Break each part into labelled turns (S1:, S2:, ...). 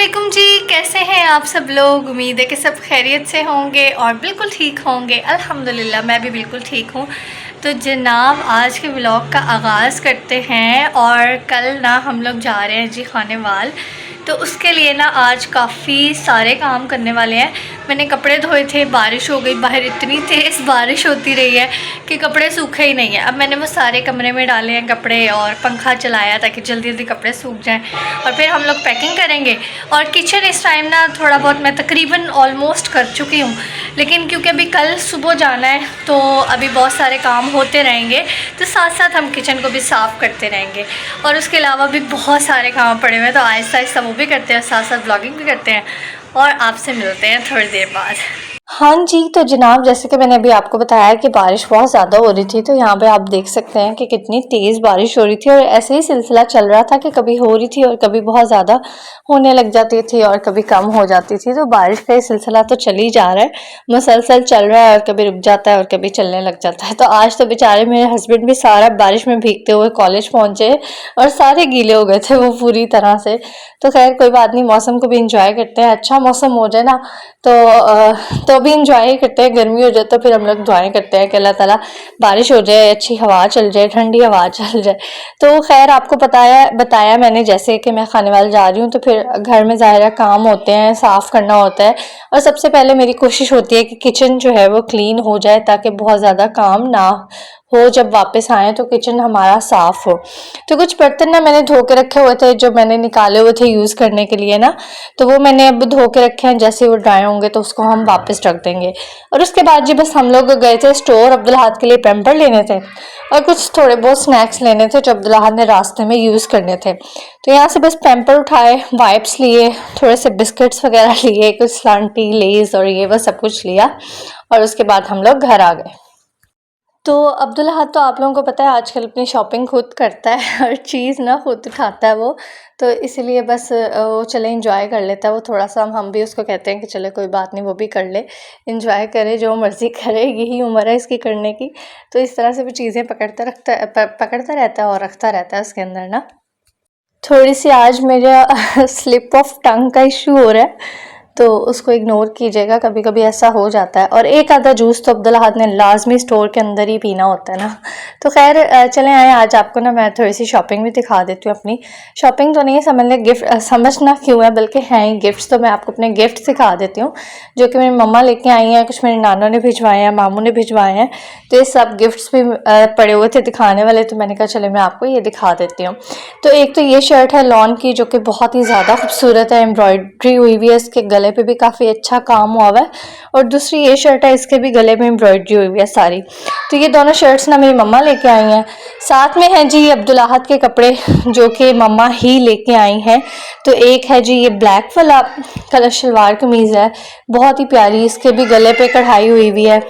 S1: वालेकुम जी, कैसे हैं आप सब लोग। उम्मीद है कि सब खैरियत से होंगे और बिल्कुल ठीक होंगे। अल्हम्दुलिल्लाह मैं भी बिल्कुल ठीक हूँ। तो जनाब आज के व्लॉग का आगाज़ करते हैं। और कल ना हम लोग जा रहे हैं जी खानेवाल, तो उसके लिए ना आज काफ़ी सारे काम करने वाले हैं। मैंने कपड़े धोए थे, बारिश हो गई बाहर, इतनी तेज़ बारिश होती रही है कि कपड़े सूखे ही नहीं है। अब मैंने वो सारे कमरे में डाले हैं कपड़े और पंखा चलाया ताकि जल्दी जल्दी कपड़े सूख जाएं और फिर हम लोग पैकिंग करेंगे। और किचन इस टाइम ना थोड़ा बहुत मैं तकरीबन ऑलमोस्ट कर चुकी हूँ, लेकिन क्योंकि अभी कल सुबह जाना है तो अभी बहुत सारे काम होते रहेंगे, तो साथ साथ हम किचन को भी साफ़ करते रहेंगे। और उसके अलावा भी बहुत सारे काम पड़े हुए हैं, तो आहिस्ता आहिस्ता वो भी करते हैं, साथ साथ ब्लॉगिंग भी करते हैं। और आपसे मिलते हैं थोड़ी देर बाद। हाँ जी, तो जनाब जैसे कि मैंने अभी आपको बताया कि बारिश बहुत ज़्यादा हो रही थी, तो यहाँ पे आप देख सकते हैं कि कितनी तेज़ बारिश हो रही थी। और ऐसे ही सिलसिला चल रहा था कि कभी हो रही थी और कभी बहुत ज़्यादा होने लग जाती थी और कभी कम हो जाती थी। तो बारिश का ये सिलसिला तो चल ही जा रहा है, मुसलसल चल रहा है और कभी रुक जाता है और कभी चलने लग जाता है। तो आज तो बेचारे मेरे हस्बैंड भी सारा बारिश में भीगते हुए कॉलेज पहुँचे और सारे गीले हो गए थे वो पूरी तरह से। तो खैर कोई बात नहीं, मौसम को भी इंजॉय करते हैं। अच्छा मौसम हो जाए ना तो भी इंजॉय करते हैं। गर्मी हो जाए तो फिर हम लोग दुआएं करते हैं कि अल्लाह ताला बारिश हो जाए, अच्छी हवा चल जाए, ठंडी हवा चल जाए। तो खैर आपको बताया मैंने जैसे कि मैं खानेवाल जा रही हूँ, तो फिर घर में ज़ाहिर काम होते हैं, साफ़ करना होता है। और सबसे पहले मेरी कोशिश होती है कि किचन जो है वो क्लीन हो जाए ताकि बहुत ज़्यादा काम ना हो, जब वापस आए तो किचन हमारा साफ़ हो। तो कुछ बर्तन ना मैंने धो के रखे हुए थे, जो मैंने निकाले हुए थे यूज़ करने के लिए ना, तो वो मैंने अब धो के रखे हैं। जैसे वो ड्राई होंगे तो उसको हम वापस रख देंगे। और उसके बाद जी बस हम लोग गए थे स्टोर अब्दुल्लाहद के लिए पैम्पर लेने थे और कुछ थोड़े बहुत स्नैक्स लेने थे जो अब्दुल्लाहद ने रास्ते में यूज़ करने थे। तो यहाँ से बस पैम्पर उठाए, वाइप्स लिए, थोड़े से बिस्किट्स वगैरह लिए, कुछ स्लांटी लेज़ और ये वो सब कुछ लिया और उसके बाद हम लोग घर आ गए। तो अब्दुल्लाहद तो आप लोगों को पता है आजकल अपनी शॉपिंग खुद करता है, हर चीज़ ना खुद उठाता है वो। तो इसीलिए बस वो चले इंजॉय कर लेता है वो थोड़ा सा। हम भी उसको कहते हैं कि चले कोई बात नहीं, वो भी कर ले, इंजॉय करे, जो मर्ज़ी करे, यही उम्र है इसकी करने की। तो इस तरह से वो चीज़ें पकड़ता रहता है और रखता रहता है उसके अंदर ना। थोड़ी सी आज मेरा स्लिप ऑफ टंग का इशू हो रहा है, तो उसको इग्नोर कीजिएगा, कभी कभी ऐसा हो जाता है। और एक आधा जूस तो अब्दुल्लाहद ने लाजमी स्टोर के अंदर ही पीना होता है ना। तो खैर चलें आए, आज आपको ना मैं थोड़ी सी शॉपिंग भी दिखा देती हूँ। अपनी शॉपिंग तो नहीं है, समझ लें गिफ्ट, समझना क्यों है बल्कि हैं ही गिफ्ट्स। तो मैं आपको अपने गिफ्ट दिखा देती हूँ जो कि मेरी मम्मा लेके आई हैं, कुछ मेरे नानों ने भिजवाए हैं, मामू ने भिजवाए हैं। तो ये सब गिफ्ट्स भी पड़े हुए थे दिखाने वाले, तो मैंने कहा चले मैं आपको ये दिखा देती हूँ। तो एक तो ये शर्ट है लॉन की, जो कि बहुत ही ज़्यादा खूबसूरत है, एम्ब्रॉयडरी हुई हुई है, इसके गले पे भी काफ़ी अच्छा काम हुआ हुआ है। और दूसरी ये शर्ट है, इसके भी गले में एम्ब्रॉयडरी हुई हुई है सारी। तो ये दोनों शर्ट्स ना मेरी मम्मा लेके आई हैं। साथ में हैं जी अब्दुल्लाहद के कपड़े जो कि मम्मा ही लेके आई हैं। तो एक है जी ये ब्लैक वाला कलर शलवार कमीज़ है, बहुत ही प्यारी, इसके भी गले पे कढ़ाई हुई हुई है।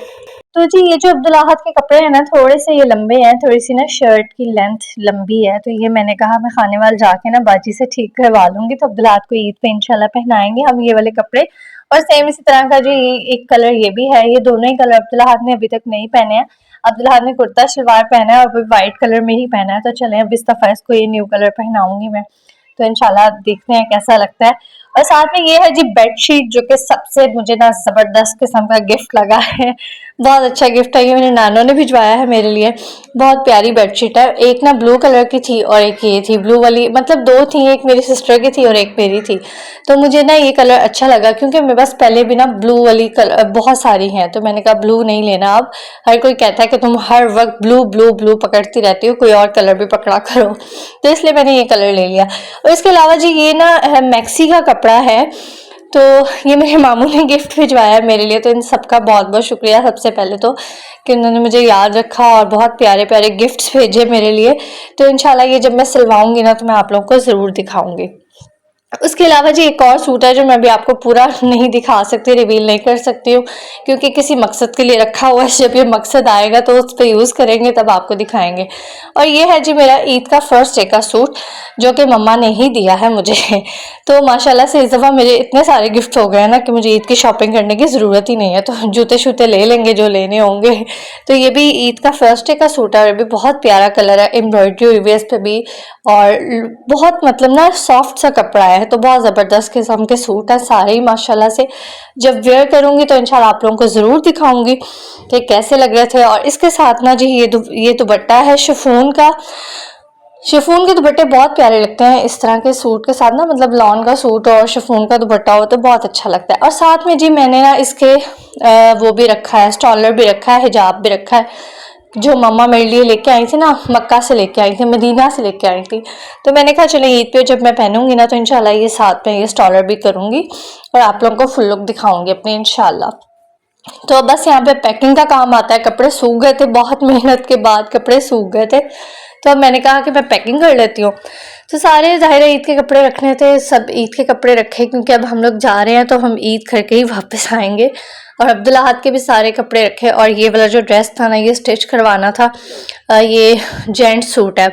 S1: तो जी ये जो अब्दुल्लाहद के कपड़े हैं ना, थोड़े से ये लंबे हैं, थोड़ी सी ना शर्ट की लेंथ लंबी है। तो ये मैंने कहा मैं खानेवाल जाके ना बाजी से ठीक करवा लूंगी, तो अब्दुल्लाहद को ईद पे इंशाल्लाह पहनाएंगे हम ये वाले कपड़े। और सेम इसी तरह का जो ये एक कलर ये भी है, ये दोनों ही कलर अब्दुल्लाहद ने अभी तक नहीं पहने हैं। अब्दुल्लाहद ने कुर्ता शलवार पहना है और अभी वाइट कलर में ही पहना है। तो चलें अब इस दफ़ा इसको ये न्यू कलर पहनाऊंगी मैं, तो इंशाल्लाह देखते हैं कैसा लगता है। और साथ में ये है जी बेडशीट, जो कि सबसे मुझे ना ज़बरदस्त किस्म का गिफ्ट लगा है। बहुत अच्छा गिफ्ट है, ये मेरे नानों ने भिजवाया है मेरे लिए। बहुत प्यारी बेडशीट है, एक ना ब्लू कलर की थी और एक ये थी ब्लू वाली, मतलब दो थी, एक मेरी सिस्टर की थी और एक मेरी थी। तो मुझे ना ये कलर अच्छा लगा क्योंकि मेरे पास पहले भी ना ब्लू वाली कलर बहुत सारी हैं, तो मैंने कहा ब्लू नहीं लेना अब। हर कोई कहता है कि तुम हर वक्त ब्लू ब्लू ब्लू पकड़ती रहती हो, कोई और कलर भी पकड़ा करो, तो इसलिए मैंने ये कलर ले लिया। और इसके अलावा जी ये ना मैक्सी का कपड़ा है, तो ये मेरे मामू ने गिफ्ट भिजवाया है मेरे लिए। तो इन सबका बहुत बहुत शुक्रिया सबसे पहले तो, कि उन्होंने मुझे याद रखा और बहुत प्यारे प्यारे गिफ्ट्स भेजे मेरे लिए। तो इंशाल्लाह ये जब मैं सिलवाऊंगी ना तो मैं आप लोगों को ज़रूर दिखाऊंगी। उसके अलावा जी एक और सूट है जो मैं अभी आपको पूरा नहीं दिखा सकती, रिवील नहीं कर सकती हूँ, क्योंकि किसी मकसद के लिए रखा हुआ है। जब ये मकसद आएगा तो उस पर यूज़ करेंगे तब आपको दिखाएंगे। और ये है जी मेरा ईद का फर्स्ट डे का सूट, जो कि मम्मा ने ही दिया है मुझे। तो माशाल्लाह से इस दफ़ा मेरे इतने सारे गिफ्ट हो गए हैं ना कि मुझे ईद की शॉपिंग करने की ज़रूरत ही नहीं है, तो जूते शूते ले लेंगे जो लेने होंगे। तो ये भी ईद का फर्स्ट डे का सूट है और ये भी बहुत प्यारा कलर है, एम्ब्रॉयडरी हुई हुई है इस पर भी, और बहुत मतलब ना सॉफ्ट सा कपड़ा है, है। तो बहुत ज़बरदस्त किस्म के सूट हैं सारे ही माशाल्लाह से। जब वेयर करूँगी तो इंशाल्लाह आप लोगों को ज़रूर दिखाऊंगी कि कैसे लग रहे थे। और इसके साथ ना जी ये दुपट्टा है शिफॉन का। शिफॉन के दुपट्टे बहुत प्यारे लगते हैं इस तरह के सूट के साथ ना, मतलब लॉन का सूट और शिफॉन का दुपट्टा हो तो बहुत अच्छा लगता है। और साथ में जी मैंने ना इसके वो भी रखा है, स्टॉलर भी रखा है, हिजाब भी रखा है, जो मम्मा मेरे लिए लेके आई थी ना, मक्का से लेके आई थी, मदीना से लेके आई थी। तो मैंने कहा चलो ईद पे जब मैं पहनूंगी ना तो इंशाल्लाह ये साथ में ये स्टॉलर भी करूंगी और आप लोगों को फुल लुक दिखाऊंगी अपनी इंशाल्लाह। तो बस यहाँ पे पैकिंग का काम आता है। कपड़े सूख गए थे, बहुत मेहनत के बाद कपड़े सूख गए थे, तो अब मैंने कहा कि मैं पैकिंग कर लेती हूँ। तो सारे ज़ाहिर ईद के कपड़े रखने थे, सब ईद के कपड़े रखे क्योंकि अब हम लोग जा रहे हैं तो हम ईद करके ही वापस आएंगे। और अब्दुल्लाहद के भी सारे कपड़े रखे। और ये वाला जो ड्रेस था ना ये स्टिच करवाना था, ये जेंट्स सूट है,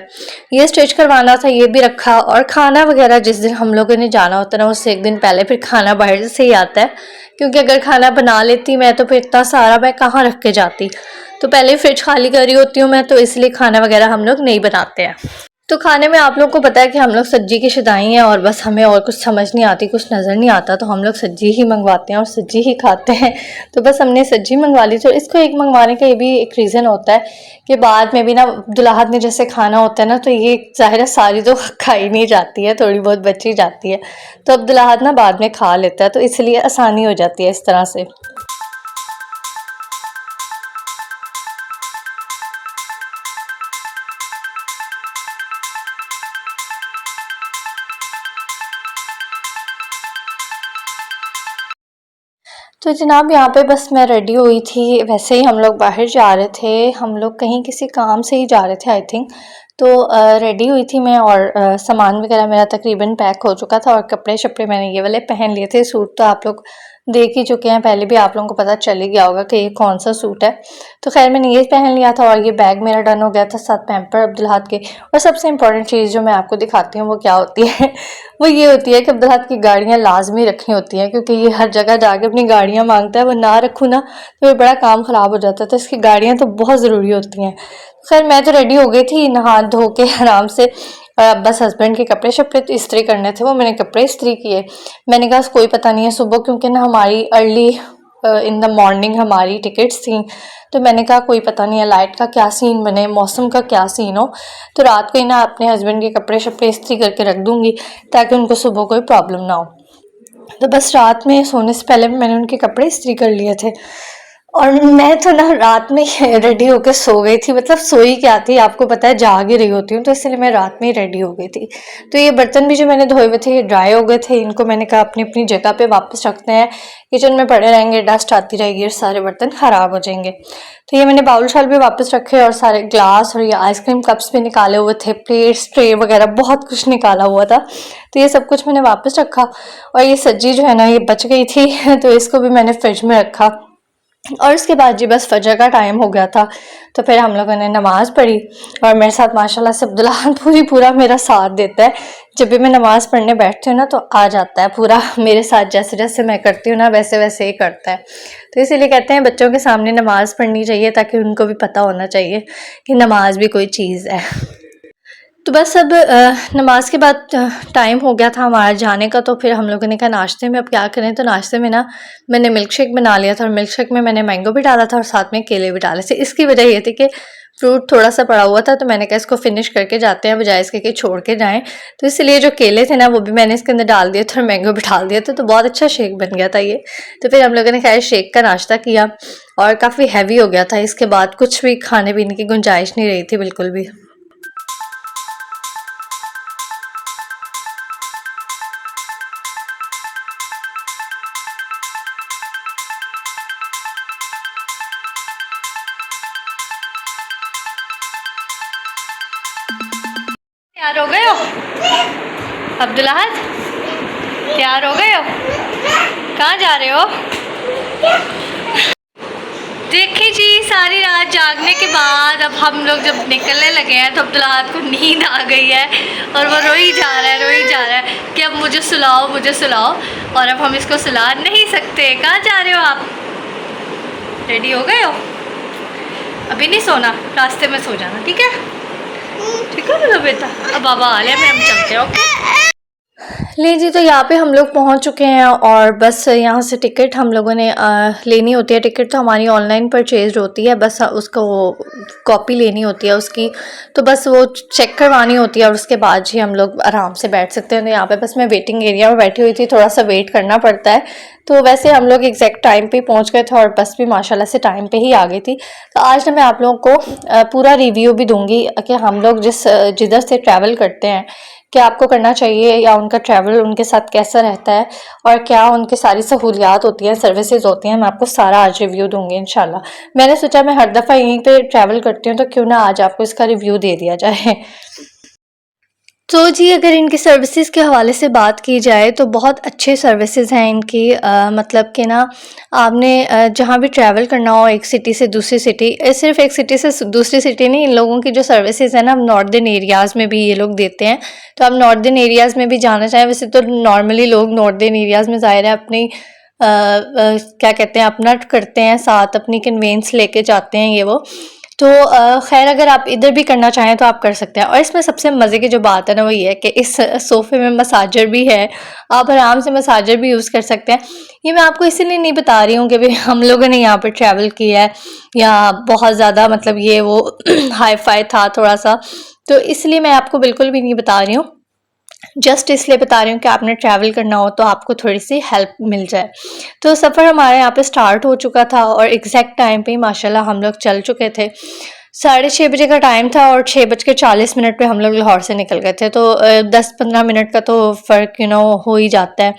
S1: ये स्टिच करवाना था, ये भी रखा। और खाना वगैरह जिस दिन हम लोगों ने जाना होता है ना उससे एक दिन पहले फिर खाना बाहर से ही आता है, क्योंकि अगर खाना बना लेती मैं तो फिर इतना सारा मैं कहाँ रख के जाती। तो पहले फ्रिज खाली करी होती हूँ मैं, तो इसलिए खाना वगैरह हम लोग नहीं बनाते हैं। तो खाने में आप लोग को पता है कि हम लोग सज्जी की शुदाई हैं और बस हमें और कुछ समझ नहीं आती, कुछ नज़र नहीं आता, तो हम लोग सज्जी ही मंगवाते हैं और सज्जी ही खाते हैं। तो बस हमने सज्जी मंगवा ली। तो इसको एक मंगवाने का ये भी एक रीज़न होता है कि बाद में भी ना दुल्हन ने जैसे खाना होता है ना, तो ये ज़ाहिर है सारी तो खाई नहीं जाती है, थोड़ी बहुत बची जाती है, तो अब दुल्हन ना बाद में खा लेता है, तो इसलिए आसानी हो जाती है इस तरह से। तो जनाब यहाँ पे बस मैं रेडी हुई थी, वैसे ही हम लोग बाहर जा रहे थे, हम लोग कहीं किसी काम से ही जा रहे थे आई थिंक। तो रेडी हुई थी मैं और सामान वगैरह मेरा तकरीबन पैक हो चुका था और कपड़े शपड़े मैंने ये वाले पहन लिए थे। सूट तो आप लोग देख ही चुके हैं, पहले भी आप लोगों को पता चल ही गया होगा कि ये कौन सा सूट है। तो खैर मैंने ये पहन लिया था और ये बैग मेरा डन हो गया था, साथ पैम्पर अब्दुल्लाहद के। और सबसे इम्पॉर्टेंट चीज़ जो मैं आपको दिखाती हूँ वो क्या होती है वो ये होती है कि अब्दुल्लाहद की गाड़ियाँ लाजमी रखनी होती हैं, क्योंकि ये हर जगह जाके अपनी गाड़ियाँ मांगता है, वो ना रखूँ ना तो ये बड़ा काम ख़राब हो जाता है, तो इसकी गाड़ियाँ तो बहुत ज़रूरी होती हैं। खैर मैं तो रेडी हो गई थी नहा धो के आराम से, बस हस्बैंड के कपड़े शपड़े तो इस्त्री करने थे, वो मैंने कपड़े इस्त्री किए। मैंने कहा कोई पता नहीं है सुबह, क्योंकि ना हमारी अर्ली इन द मॉर्निंग हमारी टिकट्स थी, तो मैंने कहा कोई पता नहीं है लाइट का क्या सीन बने, मौसम का क्या सीन हो, तो रात को ही ना अपने हस्बैंड के कपड़े शपड़े इस्त्री करके रख दूँगी ताकि उनको सुबह कोई प्रॉब्लम ना हो। तो बस रात में सोने से पहले मैंने उनके कपड़े इस्त्री कर लिए थे। और मैं तो ना रात में रेडी होकर सो गई थी, मतलब सोई क्या थी आपको पता है, जाग ही रही होती हूँ, तो इसलिए मैं रात में ही रेडी हो गई थी। तो ये बर्तन भी जो मैंने धोए हुए थे ये ड्राई हो गए थे, इनको मैंने कहा अपनी अपनी जगह पे वापस रखते हैं, किचन में पड़े रहेंगे डस्ट आती रहेगी और सारे बर्तन ख़राब हो जाएंगे। तो ये मैंने बाउल शाल भी वापस रखे और सारे ग्लास और ये आइसक्रीम कप्स भी निकाले हुए थे, प्लेट्स ट्रे वगैरह बहुत कुछ निकाला हुआ था, तो ये सब कुछ मैंने वापस रखा। और ये सज्जी जो है ना ये बच गई थी तो इसको भी मैंने फ्रिज में रखा। और उसके बाद जी बस फजर का टाइम हो गया था, तो फिर हम लोगों ने नमाज़ पढ़ी और मेरे साथ माशाल्लाह से अब्दुल्लाह पूरा मेरा साथ देता है। जब भी मैं नमाज़ पढ़ने बैठती हूँ ना तो आ जाता है पूरा मेरे साथ, जैसे जैसे मैं करती हूँ ना वैसे वैसे ही करता है। तो इसीलिए कहते हैं बच्चों के सामने नमाज़ पढ़नी चाहिए ताकि उनको भी पता होना चाहिए कि नमाज भी कोई चीज़ है। तो बस अब नमाज के बाद टाइम हो गया था हमारा जाने का, तो फिर हम लोगों ने कहा नाश्ते में अब क्या करें। तो नाश्ते में ना मैंने मिल्क शेक बना लिया था और मिल्क शेक में मैंने मैंगो भी डाला था और साथ में केले भी डाले थे। इसकी वजह ये थी कि फ्रूट थोड़ा सा पड़ा हुआ था, तो मैंने कहा इसको फिनिश करके जाते हैं बजाय इसके कि छोड़ के जाएं। तो इसलिए जो केले थे ना वो भी मैंने इसके अंदर डाल दिए थे और मैंगो भी डाल दिया था, तो बहुत अच्छा शेक बन गया था ये। तो फिर हम लोगों ने खैर शेक का नाश्ता किया और काफ़ी हैवी हो गया था, इसके बाद कुछ भी खाने पीने की गुंजाइश नहीं रही थी बिल्कुल भी। तैयार हो गए हो अब्दुल्लाहद? तैयार हो गए हो? कहाँ जा रहे हो? देखिए जी सारी रात जागने के बाद अब हम लोग जब निकलने लगे हैं तो अब्दुल्लाहद को नींद आ गई है और वो रोई जा रहा है कि अब मुझे सुलाओ मुझे सुलाओ, और अब हम इसको सुला नहीं सकते। कहाँ जा रहे हो आप? रेडी हो गए हो? अभी नहीं सोना, रास्ते में सो जाना, ठीक है? ठीक है मेरा बेटा, अब बाबा आ लिया, मैं हम चलते हैं। ओके ले जी, तो यहाँ पे हम लोग पहुँच चुके हैं और बस यहाँ से टिकट हम लोगों ने लेनी होती है। टिकट तो हमारी ऑनलाइन परचेज होती है, बस उसको कॉपी लेनी होती है उसकी, तो बस वो चेक करवानी होती है और उसके बाद ही हम लोग आराम से बैठ सकते हैं। तो यहाँ पे बस मैं वेटिंग एरिया में बैठी हुई थी, थोड़ा सा वेट करना पड़ता है। तो वैसे हम लोग एग्जैक्ट टाइम पे पहुँच गए थे और बस भी माशाल्लाह से टाइम पे ही आ गई थी। तो आज ना मैं आप लोगों को पूरा रिव्यू भी दूँगी कि हम लोग जिधर से ट्रैवल करते हैं क्या आपको करना चाहिए, या उनका ट्रैवल उनके साथ कैसा रहता है और क्या उनकी सारी सहूलियात होती हैं, सर्विसेज होती हैं। मैं आपको सारा आज रिव्यू दूंगी इंशाल्लाह। मैंने सोचा मैं हर दफ़ा यहीं पे ट्रैवल करती हूँ, तो क्यों ना आज आपको इसका रिव्यू दे दिया जाए। तो जी, अगर इनकी सर्विसेज़ के हवाले से बात की जाए तो बहुत अच्छे सर्विसेज़ हैं इनकी। मतलब कि ना आपने जहाँ भी ट्रैवल करना हो एक सिटी से दूसरी सिटी, सिर्फ एक सिटी से दूसरी सिटी नहीं, इन लोगों की जो सर्विसेज़ है ना नॉर्दर्न एरियाज़ में भी ये लोग देते हैं। तो आप नॉर्दर्न एरियाज़ में भी जाना चाहें, वैसे तो नॉर्मली लोग नॉर्दर्न एरियाज़ में ज़ाहिर है अपनी क्या कहते हैं अपना करते हैं, साथ अपनी कन्वेंस लेके जाते हैं ये वो। तो खैर अगर आप इधर भी करना चाहें तो आप कर सकते हैं। और इसमें सबसे मज़े की जो बात है ना वो ये है कि इस सोफ़े में मसाजर भी है, आप आराम से मसाजर भी यूज़ कर सकते हैं। ये मैं आपको इसीलिए नहीं बता रही हूँ कि भाई हम लोगों ने यहाँ पर ट्रैवल किया है या बहुत ज़्यादा मतलब ये वो हाई फाई था थोड़ा सा, तो इसलिए मैं आपको बिल्कुल भी नहीं बता रही हूँ। जस्ट इसलिए बता रही हूँ कि आपने ट्रैवल करना हो तो आपको थोड़ी सी हेल्प मिल जाए। तो सफ़र हमारे यहाँ पे स्टार्ट हो चुका था और एग्जैक्ट टाइम पे ही माशाल्लाह हम लोग चल चुके थे। 6:30 बजे का टाइम था और 6:40 पे हम लोग लाहौर से निकल गए थे। तो 10-15 मिनट का तो फ़र्क हो ही जाता है।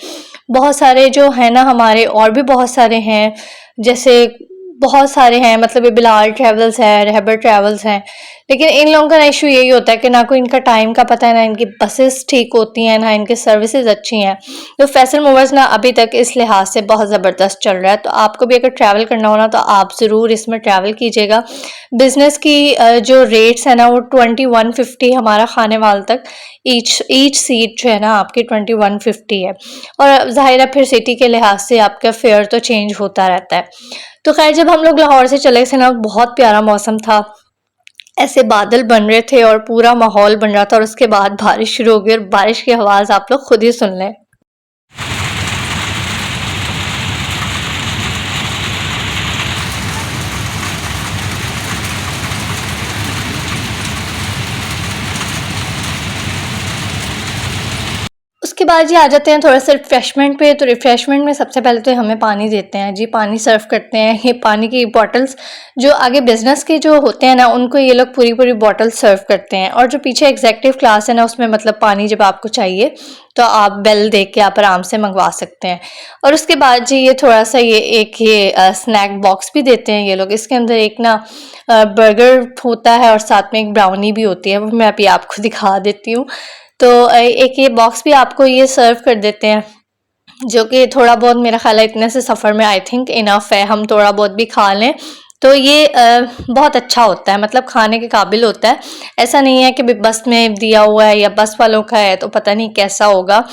S1: बहुत सारे जो है ना हमारे और भी बहुत सारे हैं, जैसे बहुत सारे हैं, मतलब ये बिलाल ट्रैवल्स है, रहबर ट्रैवल्स हैं, लेकिन इन लोगों का इशू यही होता है कि ना कोई इनका टाइम का पता है, ना इनकी बसेस ठीक होती हैं, ना इनकी सर्विसेज अच्छी हैं। तो फैसल मूवर्स ना अभी तक इस लिहाज से बहुत ज़बरदस्त चल रहा है। तो आपको भी अगर ट्रैवल करना हो ना तो आप ज़रूर इसमें ट्रैवल कीजिएगा। बिज़नेस की जो रेट्स है ना वो 2150 हमारा खाने वाल तक, ईच सीट जो है ना आपकी 2150 है। और ज़ाहिर है फिर सिटी के लिहाज से आपका फेयर तो चेंज होता रहता है। तो खैर जब हम लोग लाहौर से चले थे ना बहुत प्यारा मौसम था, ऐसे बादल बन रहे थे और पूरा माहौल बन रहा था, और उसके बाद बारिश शुरू हो गई और बारिश की आवाज़ आप लोग खुद ही सुन लें। उसके बाद जी आ जाते हैं थोड़ा सा रिफ़्रेशमेंट पे। तो रिफ़्रेशमेंट में सबसे पहले तो हमें पानी देते हैं जी, पानी सर्व करते हैं। ये पानी की बॉटल्स जो आगे बिज़नेस के जो होते हैं ना उनको ये लोग पूरी पूरी बॉटल सर्व करते हैं, और जो पीछे एग्जेक्टिव क्लास है ना उसमें मतलब पानी जब आपको चाहिए तो आप बेल दे के आप आराम से मंगवा सकते हैं। और उसके बाद जी ये थोड़ा सा ये स्नैक बॉक्स भी देते हैं ये लोग। इसके अंदर एक ना बर्गर होता है और साथ में एक ब्राउनी भी होती है, वो मैं अभी आपको दिखा देती हूँ। तो एक ये बॉक्स भी आपको ये सर्व कर देते हैं, जो कि थोड़ा बहुत मेरा ख्याल है इतने से सफ़र में आई थिंक इनफ है, हम थोड़ा बहुत भी खा लें तो ये बहुत अच्छा होता है, मतलब खाने के काबिल होता है। ऐसा नहीं है कि बस में दिया हुआ है या बस वालों का है तो पता नहीं कैसा होगा।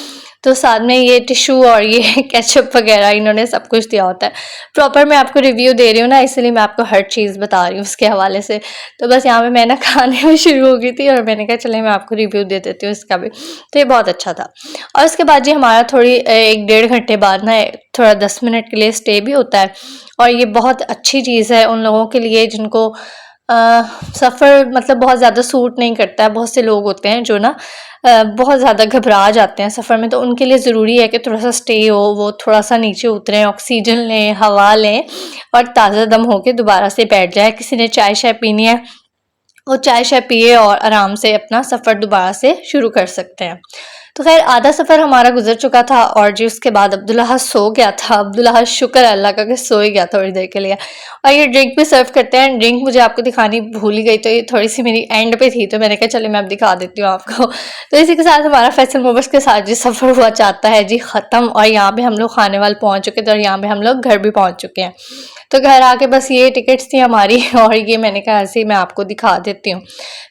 S1: तो साथ में ये टिश्यू और ये केचप वगैरह इन्होंने सब कुछ दिया होता है। प्रॉपर मैं आपको रिव्यू दे रही हूँ ना, इसलिए मैं आपको हर चीज़ बता रही हूँ उसके हवाले से। तो बस यहाँ पे मैं ना खाने में शुरू हो गई थी और मैंने कहा चले मैं आपको रिव्यू दे देती हूँ इसका भी। तो ये बहुत अच्छा था। और उसके बाद जी हमारा थोड़ी 1-1.5 घंटे बाद ना थोड़ा 10 मिनट के लिए स्टे भी होता है, और ये बहुत अच्छी चीज़ है उन लोगों के लिए जिनको सफ़र मतलब बहुत ज़्यादा सूट नहीं करता है। बहुत से लोग होते हैं जो ना बहुत ज़्यादा घबरा जाते हैं सफ़र में, तो उनके लिए ज़रूरी है कि थोड़ा सा स्टे हो, वो थोड़ा सा नीचे उतरें, ऑक्सीजन लें, हवा लें और ताज़ा दम होके दोबारा से बैठ जाए। किसी ने चाय शाय पीनी है वो चाय शाय पिए और आराम से अपना सफ़र दोबारा से शुरू कर सकते हैं। तो खैर आधा सफ़र हमारा गुजर चुका था और जी उसके बाद अब्दुल्लाह सो गया था। अब्दुल्लाह शुक्र है अल्लाह का कि सो ही गया थोड़ी देर के लिए। और ये ड्रिंक भी सर्व करते हैं। ड्रिंक मुझे आपको दिखानी भूल ही गई, तो ये थोड़ी सी मेरी एंड पे थी तो मैंने कहा चले मैं अब दिखा देती हूँ आपको। तो इसी के साथ हमारा फैसल मूवर्स के साथ जी सफ़र हुआ चाहता है जी ख़त्म, और यहाँ पे हम लोग खाने वाले पहुँच चुके थे और यहाँ पे हम लोग घर भी पहुँच चुके हैं। तो घर आके बस ये टिकट्स थी हमारी और ये मैंने कहा ऐसे ही मैं आपको दिखा देती हूँ।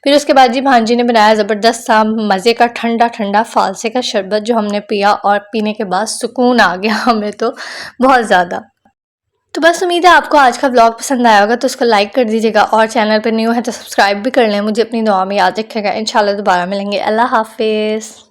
S1: फिर उसके बाद जी भांजी ने बनाया ज़बरदस्त सा मज़े का ठंडा ठंडा फालसे का शरबत, जो हमने पिया और पीने के बाद सुकून आ गया हमें तो बहुत ज़्यादा। तो बस उम्मीद है आपको आज का व्लॉग पसंद आया होगा, तो उसको लाइक कर दीजिएगा और चैनल पर न्यू है तो सब्सक्राइब भी कर लें। मुझे अपनी दुआ में याद रखिएगा। इंशाल्लाह दोबारा मिलेंगे। अल्लाह हाफिज़।